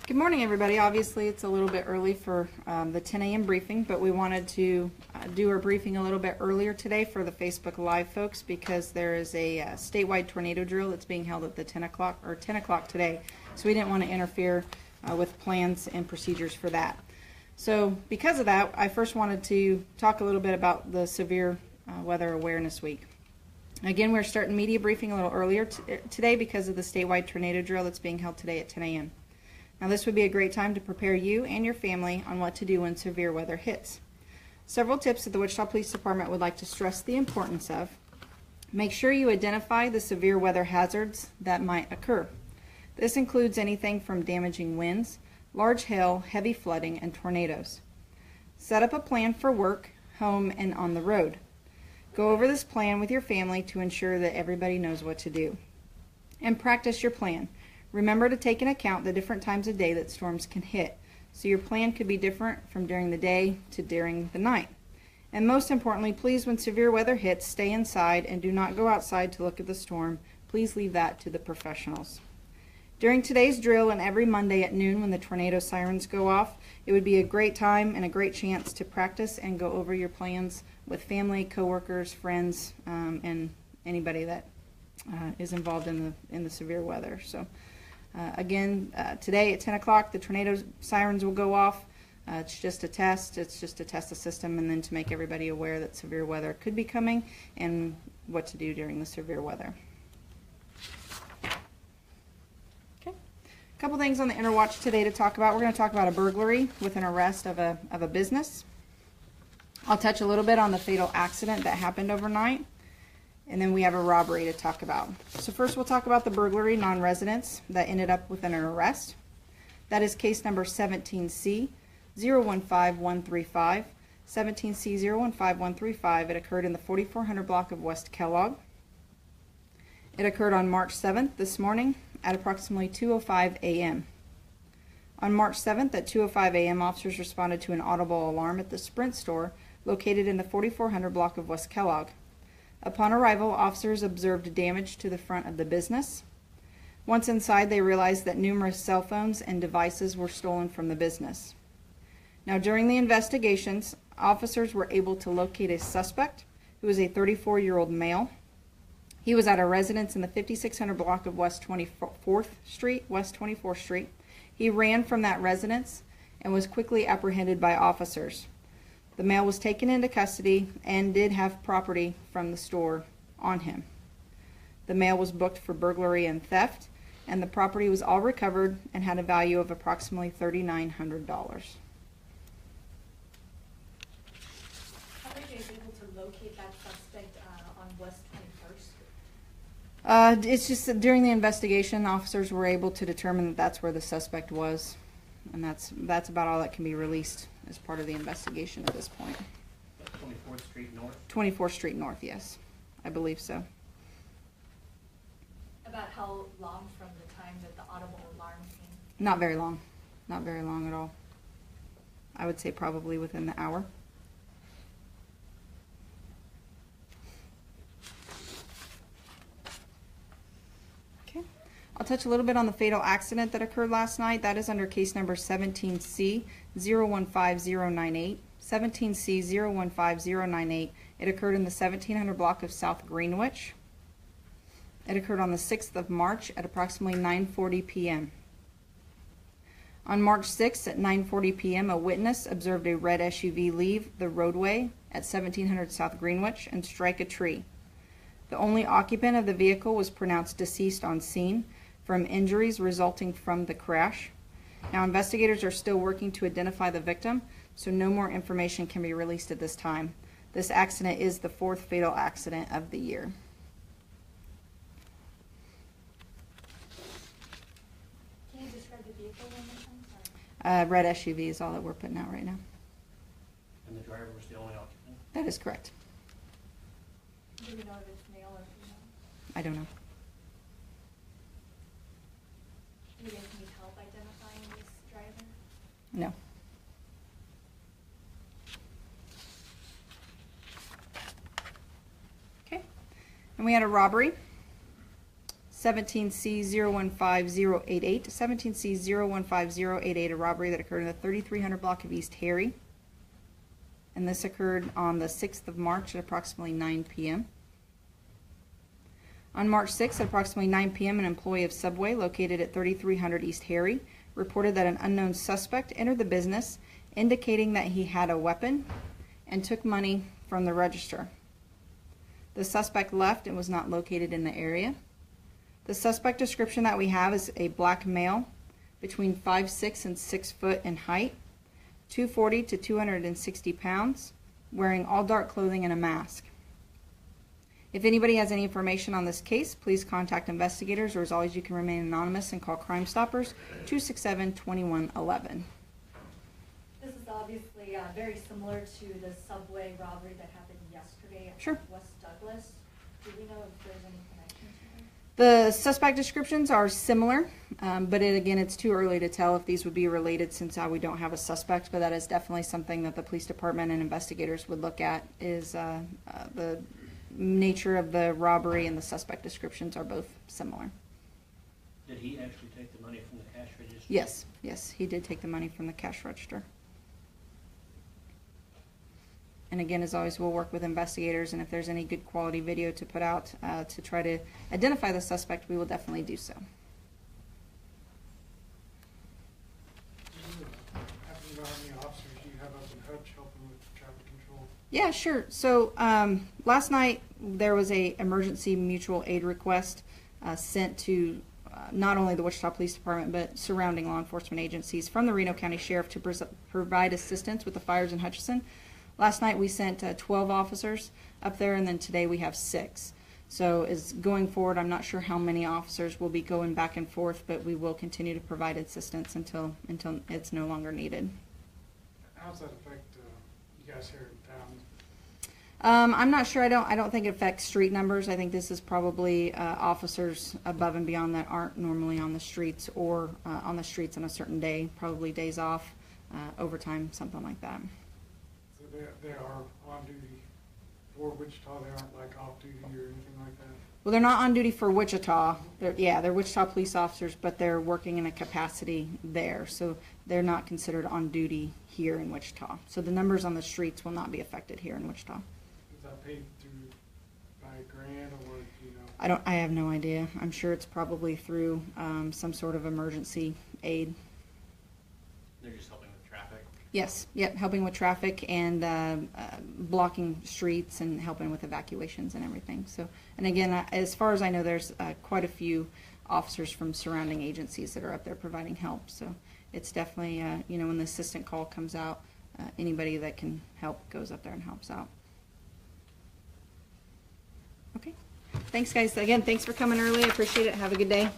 Good morning, everybody. Obviously, it's a little bit early for the 10 a.m. briefing, but we wanted to do our briefing a little bit earlier today for the Facebook Live folks because there is a statewide tornado drill that's being held at the 10 o'clock today. So we didn't want to interfere with plans and procedures for that. So because of that, I first wanted to talk a little bit about the Severe Weather Awareness Week. Again, we're starting media briefing a little earlier today because of the statewide tornado drill that's being held today at 10 a.m. Now this would be a great time to prepare you and your family on what to do when severe weather hits. Several tips that the Wichita Police Department would like to stress the importance of. Make sure you identify the severe weather hazards that might occur. This includes anything from damaging winds, large hail, heavy flooding, and tornadoes. Set up a plan for work, home, and on the road. Go over this plan with your family to ensure that everybody knows what to do. And practice your plan. Remember to take into account the different times of day that storms can hit, so your plan could be different from during the day to during the night. And most importantly, please, when severe weather hits, stay inside and do not go outside to look at the storm. Please leave that to the professionals. During today's drill and every Monday at noon when the tornado sirens go off, it would be a great time and a great chance to practice and go over your plans with family, coworkers, friends, and anybody that is involved in the severe weather. So. Again, today at 10 o'clock, the tornado sirens will go off. It's just a test. It's just to test the system and then to make everybody aware that severe weather could be coming and what to do during the severe weather. Okay. A couple things on the Interwatch today to talk about. We're going to talk about a burglary with an arrest of a business. I'll touch a little bit on the fatal accident that happened overnight. And then we have a robbery to talk about. So first we'll talk about the burglary non-residents that ended up with an arrest. That is case number 17C 015135. 17C 015135. It occurred in the 4400 block of West Kellogg. It occurred on March 7th this morning at approximately 2:05 a.m. On March 7th at 2:05 a.m. officers responded to an audible alarm at the Sprint store located in the 4400 block of West Kellogg. Upon arrival, officers observed damage to the front of the business. Once inside, they realized that numerous cell phones and devices were stolen from the business. Now, during the investigations, officers were able to locate a suspect who was a 34-year-old male. He was at a residence in the 5600 block of West 24th Street. He ran from that residence and was quickly apprehended by officers. The male was taken into custody and did have property from the store on him. The male was booked for burglary and theft, and the property was all recovered and had a value of approximately $3,900. How were you able to locate that suspect on West 21st? It's just that during the investigation, officers were able to determine that that's where the suspect was, and that's about all that can be released as part of the investigation at this point. 24th Street North? 24th Street North, yes. I believe so. About how long from the time that the audible alarm came? Not very long. Not very long at all. I would say probably within the hour. Okay. I'll touch a little bit on the fatal accident that occurred last night. That is under case number 17C 015098. 17C 015098. It occurred in the 1700 block of South Greenwich. It occurred on the 6th of March at approximately 9:40 p.m. On March 6th at 9:40 p.m., a witness observed a red SUV leave the roadway at 1700 South Greenwich and strike a tree. The only occupant of the vehicle was pronounced deceased on scene from injuries resulting from the crash. Now, investigators are still working to identify the victim, so no more information can be released at this time. This accident is the fourth fatal accident of the year. Can you describe the vehicle one more time? Red SUV is all that we're putting out right now. And the driver was the only occupant? That is correct. Do we know if it's male or female? I don't know. Do you guys need help identifying this driver? No. Okay. And we had a robbery. 17C015088, 17C015088, a robbery that occurred in the 3300 block of East Harry. And this occurred on the 6th of March at approximately 9 p.m. On March 6th at approximately 9 p.m., an employee of Subway located at 3300 East Harry reported that an unknown suspect entered the business, indicating that he had a weapon and took money from the register. The suspect left and was not located in the area. The suspect description that we have is a black male between 5'6" and 6 foot in height, 240 to 260 pounds, wearing all dark clothing and a mask. If anybody has any information on this case, please contact investigators, or as always, you can remain anonymous and call Crime Stoppers 267-2111. This is obviously very similar to the Subway robbery that happened yesterday at Sure. West Douglas. Do we know if there's any connection to it? The suspect descriptions are similar, but again, it's too early to tell if these would be related since we don't have a suspect, but that is definitely something that the police department and investigators would look at, is the nature of the robbery and the suspect descriptions are both similar. Did he actually take the money from the cash register? Yes, yes, he did take the money from the cash register. And again, as always, we'll work with investigators, and if there's any good quality video to put out to try to identify the suspect, we will definitely do so. How many officers do you have up in Hutch helping with traffic control? Yeah, sure. So last night there was a emergency mutual aid request sent to not only the Wichita Police Department but surrounding law enforcement agencies from the Reno County Sheriff to provide assistance with the fires in Hutchinson. Last night we sent 12 officers up there, and then today we have 6. So as going forward, I'm not sure how many officers will be going back and forth, but we will continue to provide assistance until it's no longer needed. How does that affect you guys here in town? I'm not sure. I don't think it affects street numbers. I think this is probably officers above and beyond that aren't normally on the streets, or on the streets on a certain day, probably days off, overtime, something like that. So they are on duty for Wichita. They aren't like off duty or anything like that. Well, they're not on duty for Wichita. They're Wichita police officers, but they're working in a capacity there, so they're not considered on duty here in Wichita. So the numbers on the streets will not be affected here in Wichita. Is that paid through by a grant, or do you know? I have no idea. I'm sure it's probably through some sort of emergency aid. They're just helping with traffic? Yes, yep, helping with traffic and blocking streets and helping with evacuations and everything. So, and again, as far as I know, there's quite a few officers from surrounding agencies that are up there providing help. So it's definitely, when the assistant call comes out, anybody that can help goes up there and helps out. Okay. Thanks, guys. Again, thanks for coming early. I appreciate it. Have a good day.